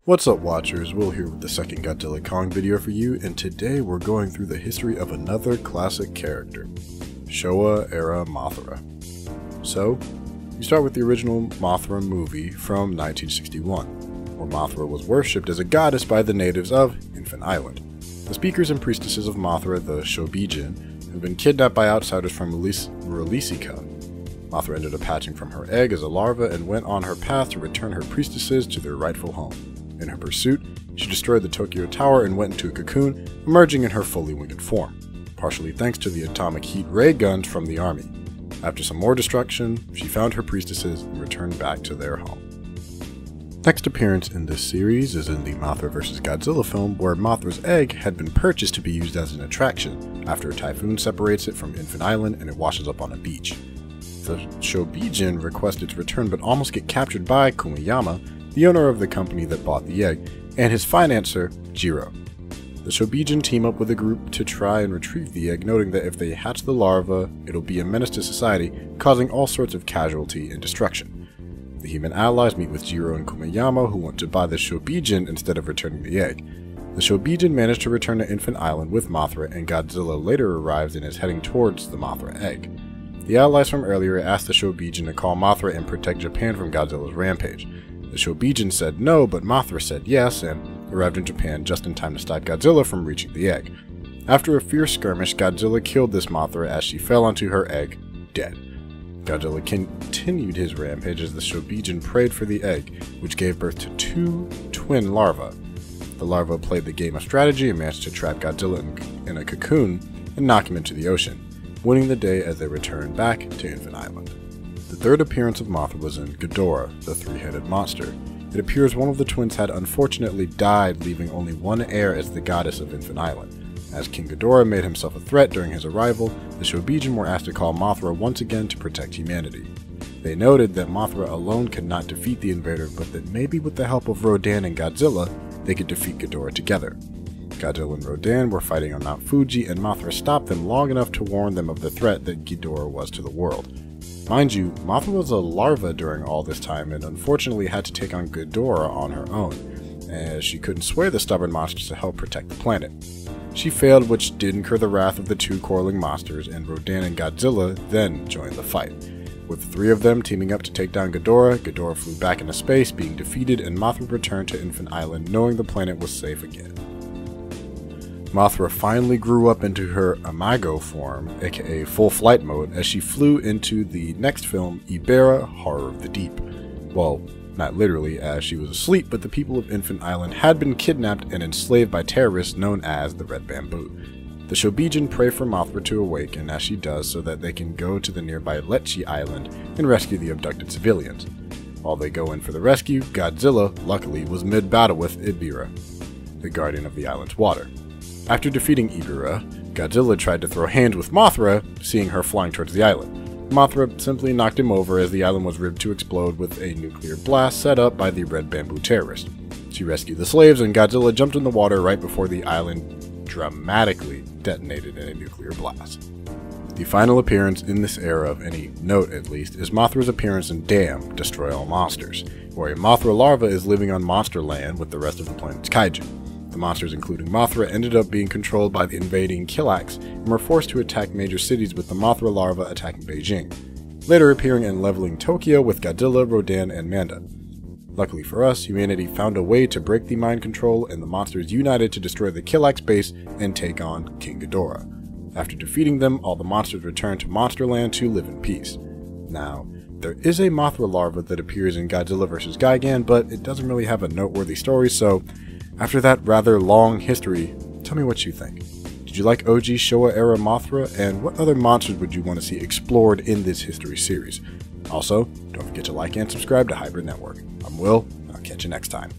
What's up, watchers? Will here with the second Godzilla Kong video for you, and today we're going through the history of another classic character, Showa Era Mothra. So, you start with the original Mothra movie from 1961, where Mothra was worshipped as a goddess by the natives of Infant Island. The speakers and priestesses of Mothra, the Shobijin, had been kidnapped by outsiders from Rulisica. Mothra ended up hatching from her egg as a larva and went on her path to return her priestesses to their rightful home. In her pursuit, she destroyed the Tokyo Tower and went into a cocoon, emerging in her fully winged form, partially thanks to the atomic heat ray guns from the army. After some more destruction, she found her priestesses and returned back to their home. Next appearance in this series is in the Mothra vs. Godzilla film, where Mothra's egg had been purchased to be used as an attraction after a typhoon separates it from Infant Island and it washes up on a beach. The Shobijin request its return but almost get captured by Kumiyama, the owner of the company that bought the egg, and his financer, Jiro. The Shobijin team up with a group to try and retrieve the egg, noting that if they hatch the larva, it'll be a menace to society, causing all sorts of casualty and destruction. The human allies meet with Jiro and Kumiyama, who want to buy the Shobijin instead of returning the egg. The Shobijin manage to return to Infant Island with Mothra, and Godzilla later arrives and is heading towards the Mothra egg. The allies from earlier asked the Shobijin to call Mothra and protect Japan from Godzilla's rampage. The Shobijin said no, but Mothra said yes, and arrived in Japan just in time to stop Godzilla from reaching the egg. After a fierce skirmish, Godzilla killed this Mothra as she fell onto her egg, dead. Godzilla continued his rampage as the Shobijin prayed for the egg, which gave birth to two twin larvae. The larvae played the game of strategy and managed to trap Godzilla in a cocoon and knock him into the ocean, winning the day as they returned back to Infant Island. The third appearance of Mothra was in Ghidorah, the three-headed monster. It appears one of the twins had unfortunately died, leaving only one heir as the goddess of Infant Island. As King Ghidorah made himself a threat during his arrival, the Shobijin were asked to call Mothra once again to protect humanity. They noted that Mothra alone could not defeat the invader, but that maybe with the help of Rodan and Godzilla, they could defeat Ghidorah together. Godzilla and Rodan were fighting on Mount Fuji, and Mothra stopped them long enough to warn them of the threat that Ghidorah was to the world. Mind you, Mothra was a larva during all this time and unfortunately had to take on Ghidorah on her own, as she couldn't sway the stubborn monsters to help protect the planet. She failed, which did incur the wrath of the two quarreling monsters, and Rodan and Godzilla then joined the fight. With the three of them teaming up to take down Ghidorah, Ghidorah flew back into space, being defeated, and Mothra returned to Infant Island, knowing the planet was safe again. Mothra finally grew up into her imago form, aka full flight mode, as she flew into the next film, Ibera: Horror of the Deep. Well, not literally, as she was asleep, but the people of Infant Island had been kidnapped and enslaved by terrorists known as the Red Bamboo. The Shobijin pray for Mothra to awaken, as she does, so that they can go to the nearby Lecce Island and rescue the abducted civilians. While they go in for the rescue, Godzilla, luckily, was mid-battle with Ibera, the guardian of the island's water. After defeating Ibera, Godzilla tried to throw hands with Mothra, seeing her flying towards the island. Mothra simply knocked him over as the island was rigged to explode with a nuclear blast set up by the Red Bamboo terrorists. She rescued the slaves, and Godzilla jumped in the water right before the island dramatically detonated in a nuclear blast. The final appearance in this era, of any note at least, is Mothra's appearance in Dam: Destroy All Monsters, where a Mothra larva is living on Monster Land with the rest of the planet's kaiju. The monsters, including Mothra, ended up being controlled by the invading Kilaaks and were forced to attack major cities, with the Mothra larva attacking Beijing, later appearing and leveling Tokyo with Godzilla, Rodan, and Manda. Luckily for us, humanity found a way to break the mind control, and the monsters united to destroy the Kilaaks base and take on King Ghidorah. After defeating them, all the monsters returned to Monsterland to live in peace. Now, there is a Mothra larva that appears in Godzilla vs. Gigan, but it doesn't really have a noteworthy story, so after that rather long history, tell me what you think. Did you like OG Showa Era Mothra, and what other monsters would you want to see explored in this history series? Also, don't forget to like and subscribe to Hybrid Network. I'm Will, and I'll catch you next time.